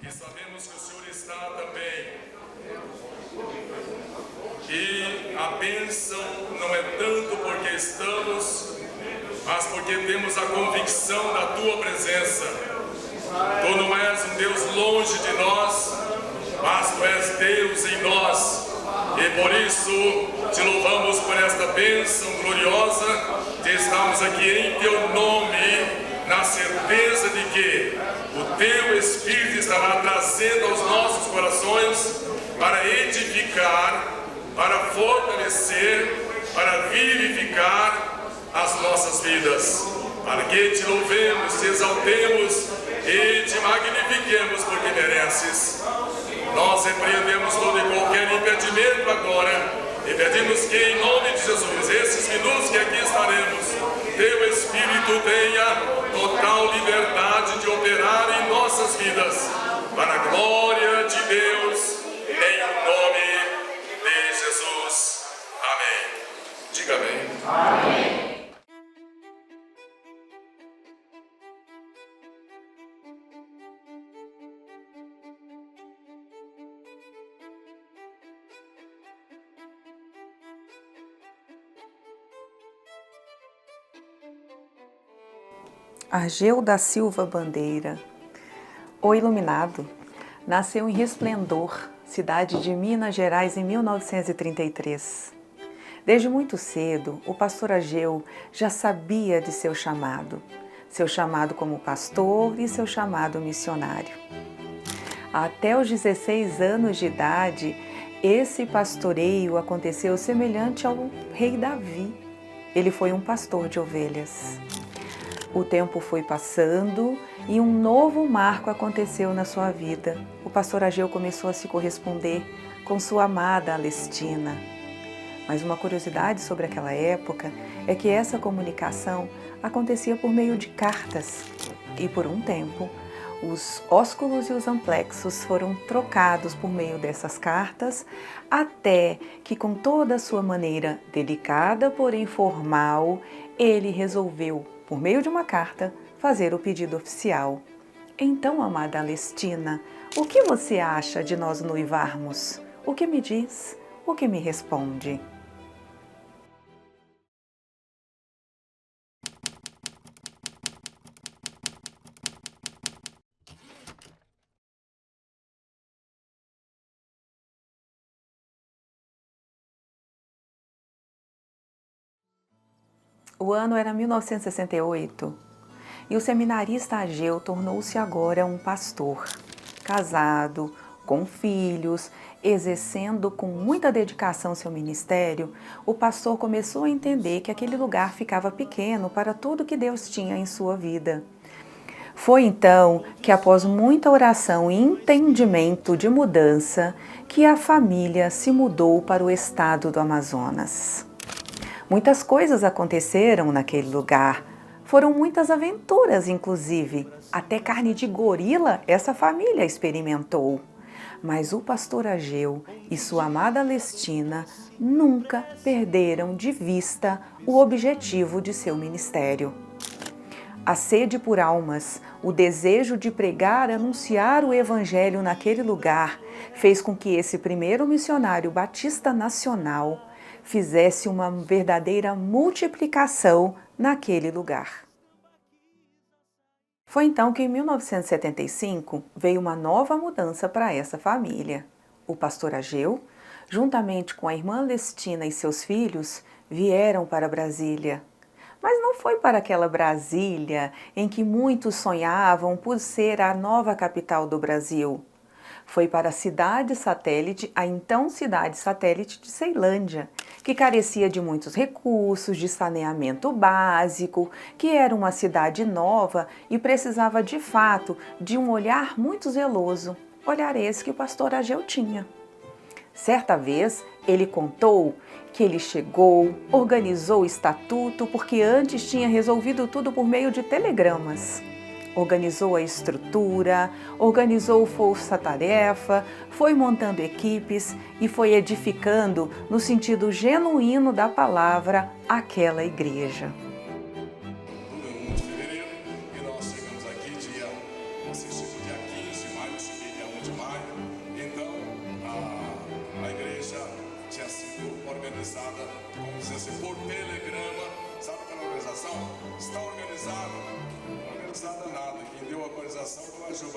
e sabemos que o Senhor está também. E a bênção não é tanto porque estamos, mas porque temos a convicção da Tua presença. Tu não és um Deus longe de nós, mas Tu és Deus em nós. E por isso Te louvamos por esta bênção gloriosa de estarmos aqui em Teu nome, na certeza de que o Teu Espírito estará trazendo aos nossos corações para edificar, para fortalecer, para vivificar as nossas vidas, para que Te louvemos, Te exaltemos e Te magnifiquemos porque mereces. Nós repreendemos todo e qualquer impedimento agora e pedimos que em nome de Jesus, esses minutos que aqui estaremos, Teu Espírito tenha total liberdade de operar em nossas vidas, para a glória de Deus, em nome de Jesus. Amém. Diga amém. Amém. Ageu da Silva Bandeira, o Iluminado, nasceu em Resplendor, cidade de Minas Gerais, em 1933. Desde muito cedo, o pastor Ageu já sabia de seu chamado como pastor e seu chamado missionário. Até os 16 anos de idade, esse pastoreio aconteceu semelhante ao rei Davi. Ele foi um pastor de ovelhas. O tempo foi passando e um novo marco aconteceu na sua vida. O pastor Ageu começou a se corresponder com sua amada Alestina. Mas uma curiosidade sobre aquela época é que essa comunicação acontecia por meio de cartas. E por um tempo, os ósculos e os amplexos foram trocados por meio dessas cartas, até que, com toda a sua maneira delicada, porém formal, ele resolveu, por meio de uma carta, fazer o pedido oficial. Então, amada Alestina, o que você acha de nós noivarmos? O que me diz? O que me responde? O ano era 1968 e o seminarista Ageu tornou-se agora um pastor, casado, com filhos, exercendo com muita dedicação seu ministério. O pastor começou a entender que aquele lugar ficava pequeno para tudo que Deus tinha em sua vida. Foi então que, após muita oração e entendimento de mudança, que a família se mudou para o estado do Amazonas. Muitas coisas aconteceram naquele lugar, foram muitas aventuras, inclusive. Até carne de gorila essa família experimentou. Mas o pastor Ageu e sua amada Alestina nunca perderam de vista o objetivo de seu ministério. A sede por almas, o desejo de pregar, anunciar o evangelho naquele lugar, fez com que esse primeiro missionário batista nacional fizesse uma verdadeira multiplicação naquele lugar. Foi então que em 1975 veio uma nova mudança para essa família. O pastor Ageu, juntamente com a irmã Alestina e seus filhos, vieram para Brasília. Mas não foi para aquela Brasília em que muitos sonhavam por ser a nova capital do Brasil. Foi para a cidade satélite, a então cidade satélite de Ceilândia, que carecia de muitos recursos, de saneamento básico, que era uma cidade nova e precisava de fato de um olhar muito zeloso, olhar esse que o pastor Ageu tinha. Certa vez, ele contou que ele chegou, organizou o estatuto, porque antes tinha resolvido tudo por meio de telegramas. Organizou a estrutura, organizou força-tarefa, foi montando equipes e foi edificando, no sentido genuíno da palavra, aquela igreja. Tudo é 1 de fevereiro e nós chegamos aqui dia 15 de maio, cheguei dia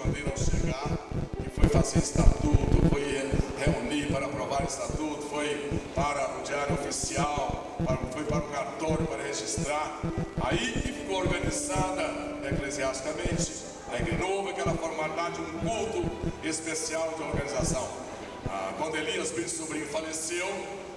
Bandeira ao chegar, que foi fazer estatuto, foi reunir para aprovar estatuto, foi para o diário oficial, foi para o cartório para registrar. Aí que ficou organizada eclesiasticamente a igreja. Não houve aquela formalidade, um culto especial de organização. Quando Elias Brito Sobrinho faleceu,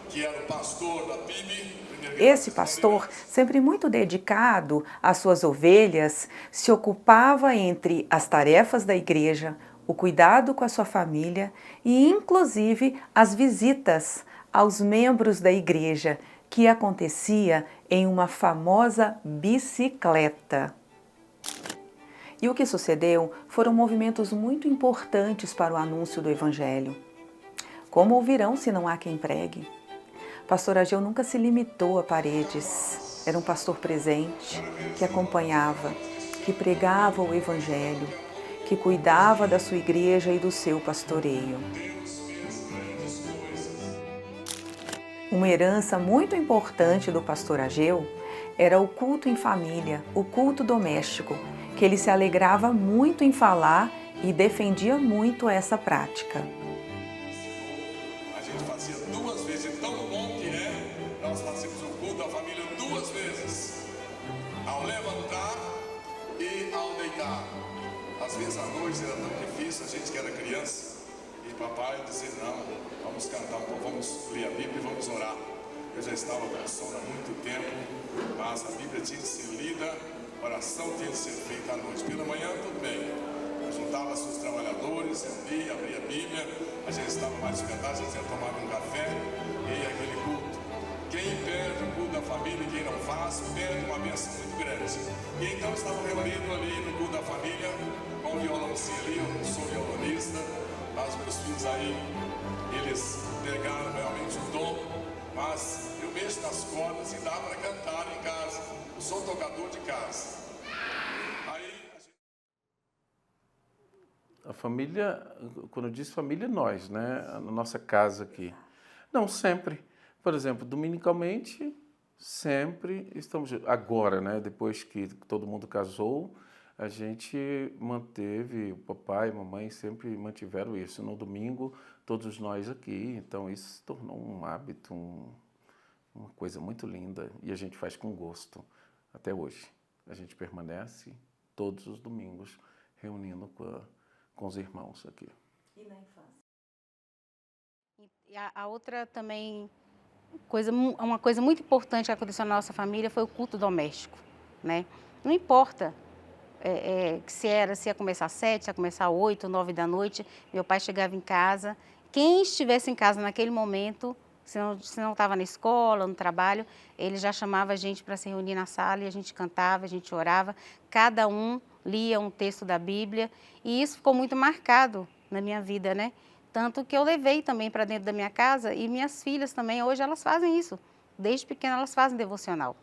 que era o pastor da PIB, esse pastor, sempre muito dedicado às suas ovelhas, se ocupava entre as tarefas da igreja, o cuidado com a sua família e, inclusive, as visitas aos membros da igreja, que acontecia em uma famosa bicicleta. E o que sucedeu foram movimentos muito importantes para o anúncio do Evangelho. Como ouvirão se não há quem pregue? Pastor Ageu nunca se limitou a paredes. Era um pastor presente, que acompanhava, que pregava o Evangelho, que cuidava da sua igreja e do seu pastoreio. Uma herança muito importante do pastor Ageu era o culto em família, o culto doméstico, que ele se alegrava muito em falar e defendia muito essa prática. A gente fazia 2 vezes, tão bom que nós fazíamos o culto da família 2 vezes, ao levantar e ao deitar. Às vezes à noite era tão difícil, a gente que era criança, e papai dizia, não, vamos cantar um pouco, vamos ler a Bíblia e vamos orar. Eu já estava com sono há muito tempo, mas a Bíblia tinha que ser lida, a oração tinha que ser feita à noite. Pela manhã, tudo bem. Eu juntava-se os trabalhadores, abria a Bíblia, a gente estava mais descansado, a gente ia tomar um café e ia aquele culto. Quem perde o culto da família e quem não faz, perde uma bênção muito grande. E então estavam reunidos ali no culto da família, com o violãozinho ali, eu não sou violonista, mas meus filhos aí, eles pegaram realmente o dom, mas eu mexo nas cordas e dá para cantar em casa. Eu sou tocador de casa. A família, quando eu disse família, nós, né? A nossa casa aqui. Não, sempre. Por exemplo, dominicalmente, sempre estamos... Agora, né? Depois que todo mundo casou, a gente manteve, o papai e a mamãe sempre mantiveram isso. No domingo, todos nós aqui. Então, isso se tornou um hábito, uma coisa muito linda. E a gente faz com gosto até hoje. A gente permanece todos os domingos reunindo com os irmãos aqui. E na infância? E a outra também, uma coisa muito importante que aconteceu na nossa família foi o culto doméstico, né? Não importa se ia começar às 7, se ia começar às 8, 9 da noite, meu pai chegava em casa, quem estivesse em casa naquele momento, se não estava na escola, no trabalho, ele já chamava a gente para se reunir na sala e a gente cantava, a gente orava, cada um lia um texto da Bíblia e isso ficou muito marcado na minha vida, né? Tanto que eu levei também para dentro da minha casa e minhas filhas também, hoje elas fazem isso. Desde pequena elas fazem devocional,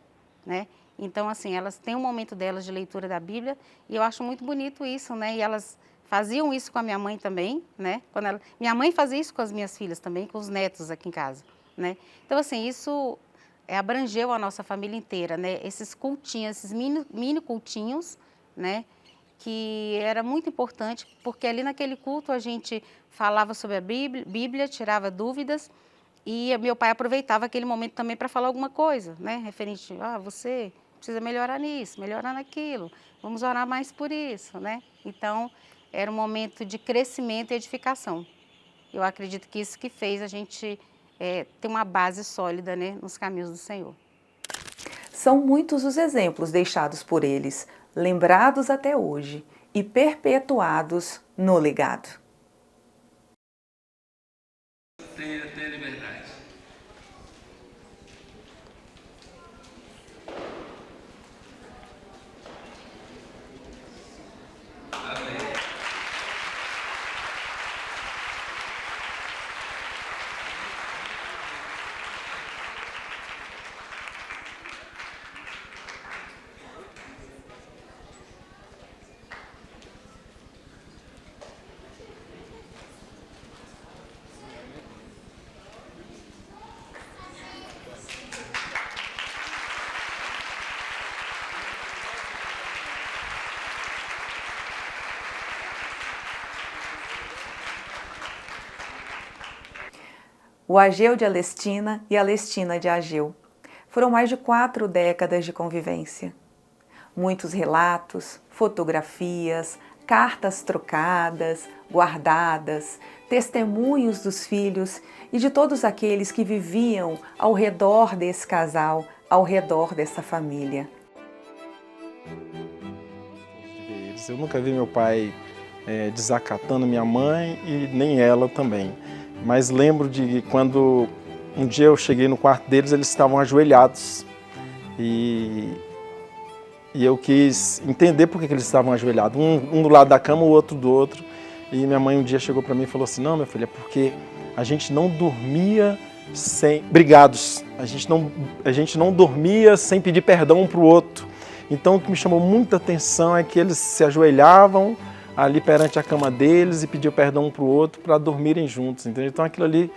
né? Então, assim, elas têm um momento delas de leitura da Bíblia e eu acho muito bonito isso, né? E elas faziam isso com a minha mãe também, né? Minha mãe fazia isso com as minhas filhas também, com os netos aqui em casa, né? Então, assim, isso abrangeu a nossa família inteira, né? Esses cultinhos, esses mini cultinhos, né? Que era muito importante, porque ali naquele culto a gente falava sobre a Bíblia, tirava dúvidas e meu pai aproveitava aquele momento também para falar alguma coisa, né? Referente, você precisa melhorar nisso, melhorar naquilo, vamos orar mais por isso, né? Então, era um momento de crescimento e edificação. Eu acredito que isso que fez a gente ter uma base sólida, né, nos caminhos do Senhor. São muitos os exemplos deixados por eles, lembrados até hoje e perpetuados no legado. Tenha liberdade. Amém. o Ageu de Alestina e a Alestina de Ageu. Foram mais de 4 décadas de convivência. Muitos relatos, fotografias, cartas trocadas, guardadas, testemunhos dos filhos e de todos aqueles que viviam ao redor desse casal, ao redor dessa família. Eu nunca vi meu pai desacatando minha mãe e nem ela também. Mas lembro de quando um dia eu cheguei no quarto deles, eles estavam ajoelhados. E eu quis entender por que eles estavam ajoelhados, um do lado da cama, o outro do outro. E minha mãe um dia chegou para mim e falou assim: não, meu filho, é porque a gente não dormia sem... brigados. A gente não dormia sem pedir perdão um para o outro. Então o que me chamou muita atenção é que eles se ajoelhavam ali perante a cama deles e pediam perdão um para o outro para dormirem juntos, entendeu? Então aquilo ali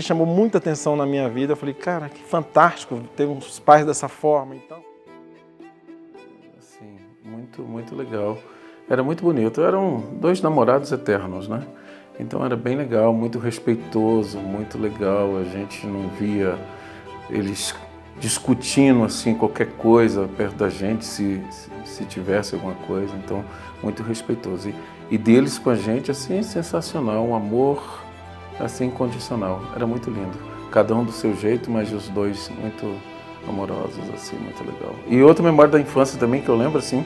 chamou muita atenção na minha vida. Eu falei, cara, que fantástico ter uns pais dessa forma. Então, assim, muito legal. Era muito bonito. Eram 2 namorados eternos, né? Então era bem legal, muito respeitoso, muito legal. A gente não via eles discutindo assim qualquer coisa perto da gente, se tivesse alguma coisa. Então, muito respeitoso. E deles com a gente, assim, sensacional. Um amor, assim, incondicional. Era muito lindo. Cada um do seu jeito, mas os 2 muito amorosos, assim, muito legal. E outra memória da infância também que eu lembro, assim,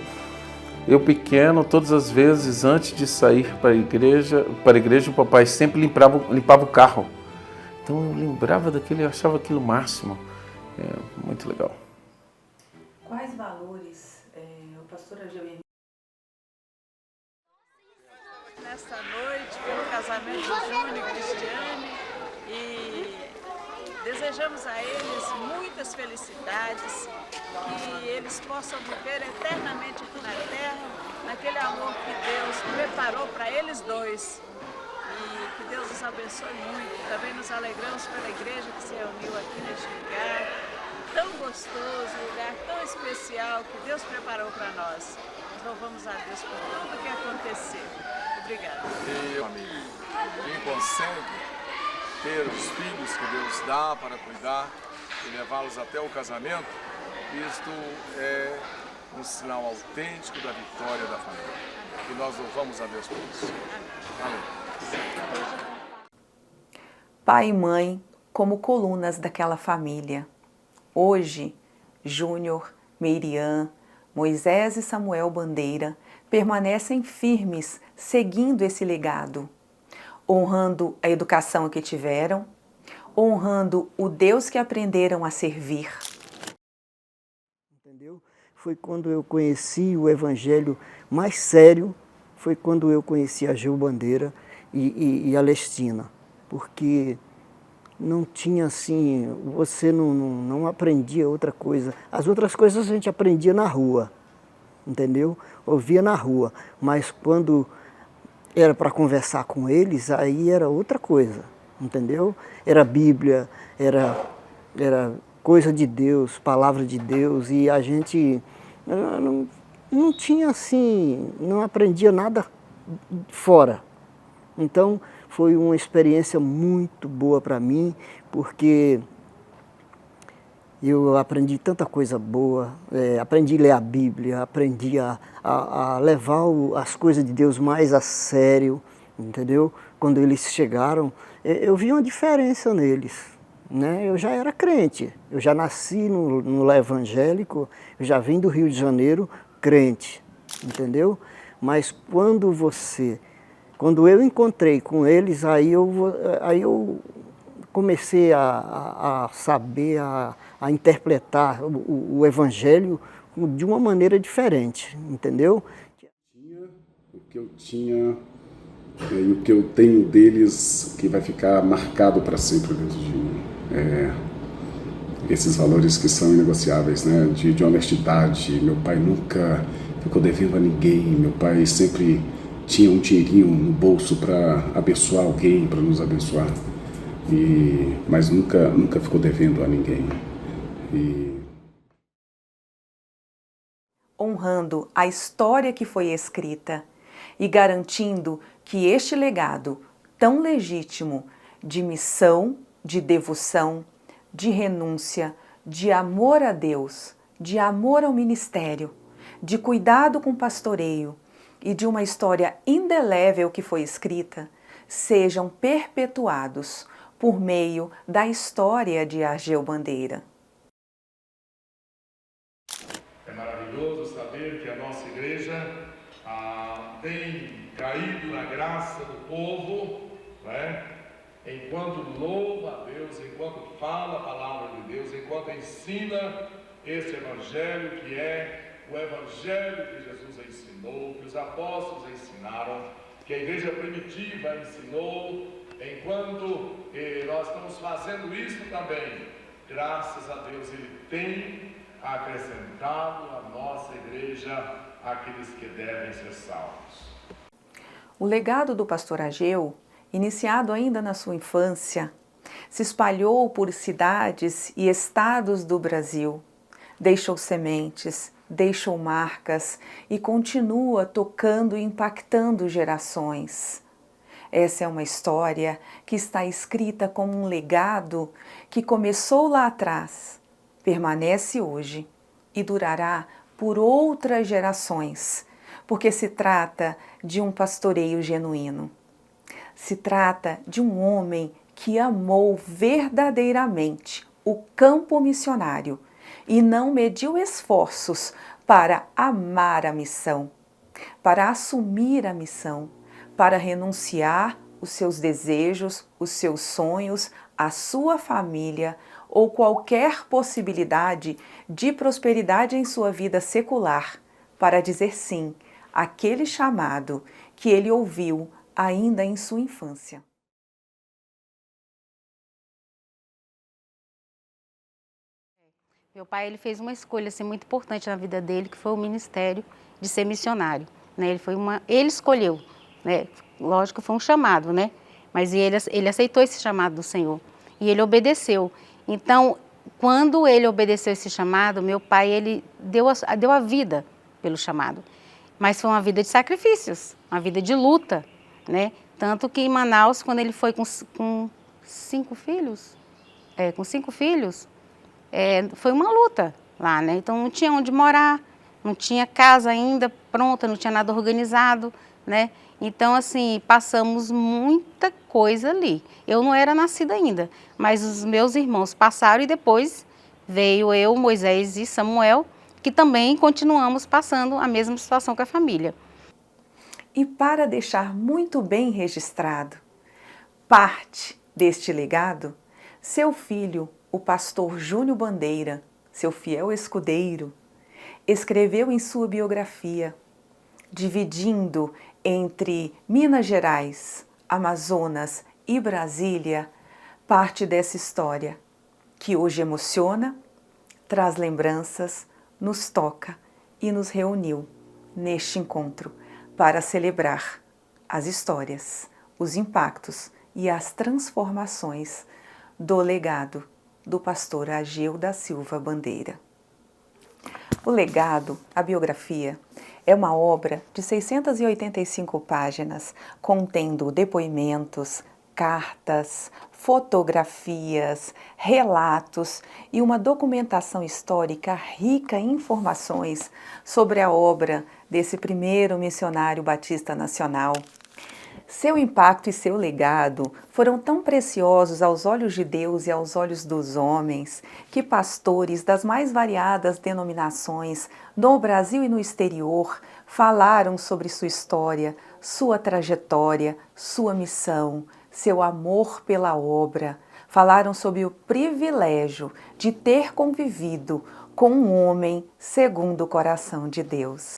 eu pequeno, todas as vezes antes de sair para a igreja, o papai sempre limpava o carro. Então eu lembrava daquele, eu achava aquilo o máximo. Muito legal. Quais valores o pastor Ageu e nesta noite pelo casamento de Júnior e Cristiane e desejamos a eles muitas felicidades, que eles possam viver eternamente aqui na terra, naquele amor que Deus preparou para eles 2. E que Deus os abençoe muito. Também nos alegramos pela igreja que se reuniu aqui neste lugar tão gostoso, um lugar tão especial que Deus preparou para nós. Nós louvamos a Deus por tudo que aconteceu. Obrigada. E, amigo, quem consegue ter os filhos que Deus dá para cuidar e levá-los até o casamento, isto é um sinal autêntico da vitória da família. E nós louvamos a Deus por isso. Amém. Pai e mãe como colunas daquela família. Hoje, Júnior, Meiriam, Moisés e Samuel Bandeira permanecem firmes, seguindo esse legado, honrando a educação que tiveram, honrando o Deus que aprenderam a servir. Entendeu? Foi quando eu conheci o evangelho mais sério, foi quando eu conheci a Ageu Bandeira e a Alestina, porque não tinha assim, você não aprendia outra coisa. As outras coisas a gente aprendia na rua, entendeu? Ouvia na rua, mas quando era para conversar com eles, aí era outra coisa, entendeu? Era Bíblia, era coisa de Deus, palavra de Deus, e a gente não tinha assim, não aprendia nada fora. Então, foi uma experiência muito boa para mim, porque eu aprendi tanta coisa boa, aprendi a ler a Bíblia, aprendi a levar as coisas de Deus mais a sério, entendeu? Quando eles chegaram, eu vi uma diferença neles, né? Eu já era crente, eu já nasci no lar evangélico, eu já vim do Rio de Janeiro crente, entendeu? Mas quando eu encontrei com eles, aí eu comecei a saber, a interpretar o Evangelho de uma maneira diferente, entendeu? O que eu tinha e o que eu tenho deles que vai ficar marcado para sempre dentro de mim. Esses valores que são inegociáveis, né? De honestidade. Meu pai nunca ficou devendo a ninguém, meu pai sempre tinha um dinheirinho no bolso para abençoar alguém, para nos abençoar, mas nunca ficou devendo a ninguém. Honrando a história que foi escrita e garantindo que este legado tão legítimo de missão, de devoção, de renúncia, de amor a Deus, de amor ao ministério, de cuidado com o pastoreio e de uma história indelével que foi escrita, sejam perpetuados por meio da história de Ageu Bandeira. É maravilhoso saber que a nossa igreja tem caído na graça do povo, né? Enquanto louva a Deus, enquanto fala a palavra de Deus, enquanto ensina esse evangelho que é o evangelho que Jesus ensinou, que os apóstolos ensinaram, que a igreja primitiva ensinou, enquanto nós estamos fazendo isso também, graças a Deus, Ele tem acrescentado à nossa igreja aqueles que devem ser salvos. O legado do pastor Ageu, iniciado ainda na sua infância, se espalhou por cidades e estados do Brasil, deixou sementes, deixou marcas e continua tocando e impactando gerações. Essa é uma história que está escrita como um legado que começou lá atrás, permanece hoje e durará por outras gerações, porque se trata de um pastoreio genuíno. Se trata de um homem que amou verdadeiramente o campo missionário e não mediu esforços para amar a missão, para assumir a missão, para renunciar os seus desejos, os seus sonhos, a sua família ou qualquer possibilidade de prosperidade em sua vida secular, para dizer sim àquele chamado que ele ouviu ainda em sua infância. Meu pai ele fez uma escolha assim, muito importante na vida dele, que foi o ministério de ser missionário. Né? Ele escolheu, né? Lógico que foi um chamado, né? Mas ele aceitou esse chamado do Senhor e ele obedeceu. Então, quando ele obedeceu esse chamado, meu pai ele deu a vida pelo chamado. Mas foi uma vida de sacrifícios, uma vida de luta, né? Tanto que em Manaus, quando ele foi com 5 filhos, foi uma luta lá, né? Então não tinha onde morar, não tinha casa ainda pronta, não tinha nada organizado, né? Então, assim, passamos muita coisa ali. Eu não era nascida ainda, mas os meus irmãos passaram e depois veio eu, Moisés e Samuel, que também continuamos passando a mesma situação com a família. E para deixar muito bem registrado parte deste legado, seu filho, o pastor Júnior Bandeira, seu fiel escudeiro, escreveu em sua biografia, dividindo entre Minas Gerais, Amazonas e Brasília, parte dessa história, que hoje emociona, traz lembranças, nos toca e nos reuniu neste encontro para celebrar as histórias, os impactos e as transformações do legado do pastor Ageu da Silva Bandeira. O legado, a biografia, é uma obra de 685 páginas, contendo depoimentos, cartas, fotografias, relatos e uma documentação histórica rica em informações sobre a obra desse primeiro missionário batista nacional. Seu impacto e seu legado foram tão preciosos aos olhos de Deus e aos olhos dos homens, que pastores das mais variadas denominações no Brasil e no exterior falaram sobre sua história, sua trajetória, sua missão, seu amor pela obra. Falaram sobre o privilégio de ter convivido com um homem segundo o coração de Deus.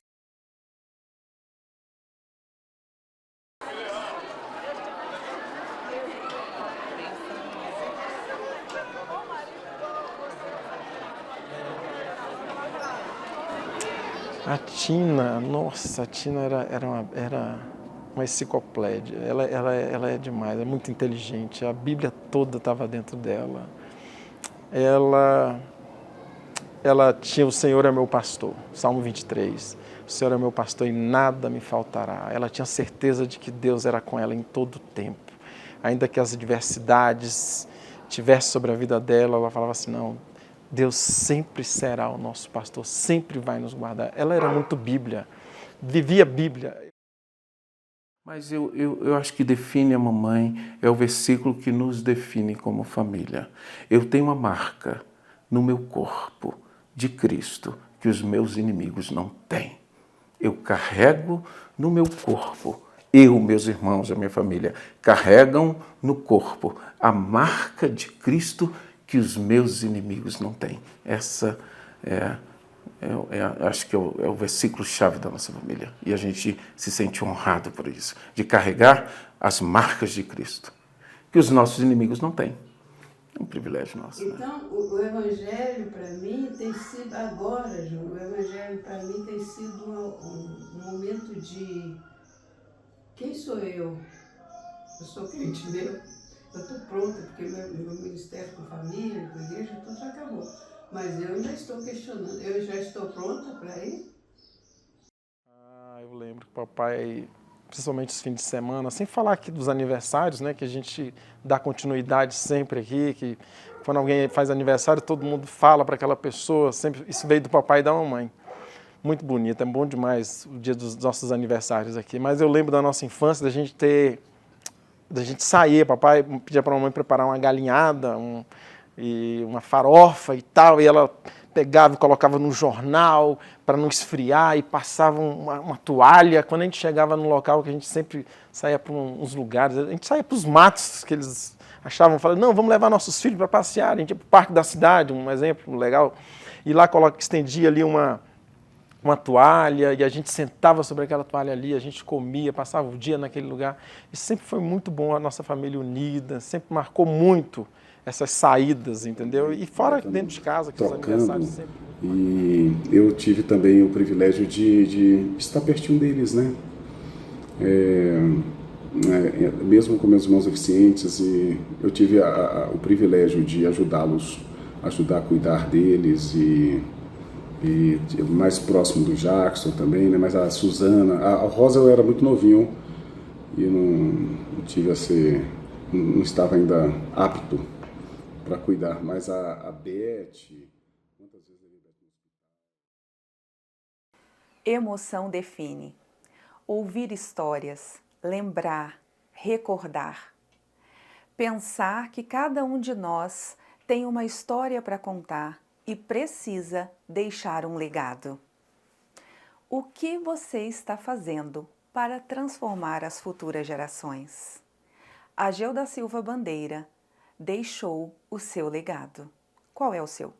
A Tina, nossa, a Tina era uma enciclopédia. Ela é demais, é muito inteligente. A Bíblia toda estava dentro dela. Ela tinha o Senhor é meu pastor, Salmo 23. O Senhor é meu pastor e nada me faltará. Ela tinha certeza de que Deus era com ela em todo o tempo. Ainda que as adversidades tivesse sobre a vida dela, ela falava assim, não, Deus sempre será o nosso pastor, sempre vai nos guardar. Ela era muito Bíblia, vivia Bíblia. Mas eu acho que define a mamãe, é o versículo que nos define como família. Eu tenho uma marca no meu corpo de Cristo que os meus inimigos não têm. Eu carrego no meu corpo, eu, meus irmãos, a minha família, carregam no corpo a marca de Cristo que os meus inimigos não têm. Essa acho que é o versículo-chave da nossa família. E a gente se sente honrado por isso, de carregar as marcas de Cristo, que os nossos inimigos não têm. É um privilégio nosso. Então, né? o Evangelho para mim tem sido, agora, João, o Evangelho para mim tem sido um momento de quem sou eu? Eu sou crente mesmo. Eu estou pronta, porque meu ministério com família, com igreja, tudo já acabou. Mas eu ainda estou questionando. Eu já estou pronta para ir? Eu lembro que o papai, principalmente os fins de semana, sem falar aqui dos aniversários, né, que a gente dá continuidade sempre aqui, que quando alguém faz aniversário, todo mundo fala para aquela pessoa, sempre, isso veio do papai e da mamãe. Muito bonito, é bom demais o dia dos nossos aniversários aqui. Mas eu lembro da nossa infância, da gente sair, papai pedia para a mamãe preparar uma galinhada, e uma farofa e tal, e ela pegava e colocava no jornal para não esfriar e passava uma toalha. Quando a gente chegava no local, que a gente sempre saía para uns lugares, a gente saía para os matos que eles achavam, falavam, não, vamos levar nossos filhos para passear, a gente ia para o Parque da Cidade, um exemplo legal, e lá estendia ali uma toalha, e a gente sentava sobre aquela toalha ali, a gente comia, passava o dia naquele lugar. E sempre foi muito bom a nossa família unida, sempre marcou muito essas saídas, entendeu? E fora dentro de casa, que os aniversários sempre... E eu tive também o privilégio de estar pertinho deles, né? Mesmo com meus irmãos deficientes, e eu tive o privilégio de ajudá-los, ajudar a cuidar deles e mais próximo do Jackson também, né? Mas a Suzana, a Rosa eu era muito novinho e não tive não estava ainda apto para cuidar, mas a Beth, quantas vezes eu vi? Emoção define. Ouvir histórias, lembrar, recordar. Pensar que cada um de nós tem uma história para contar e precisa deixar um legado. O que você está fazendo para transformar as futuras gerações? Ageu da Silva Bandeira deixou o seu legado. Qual é o seu?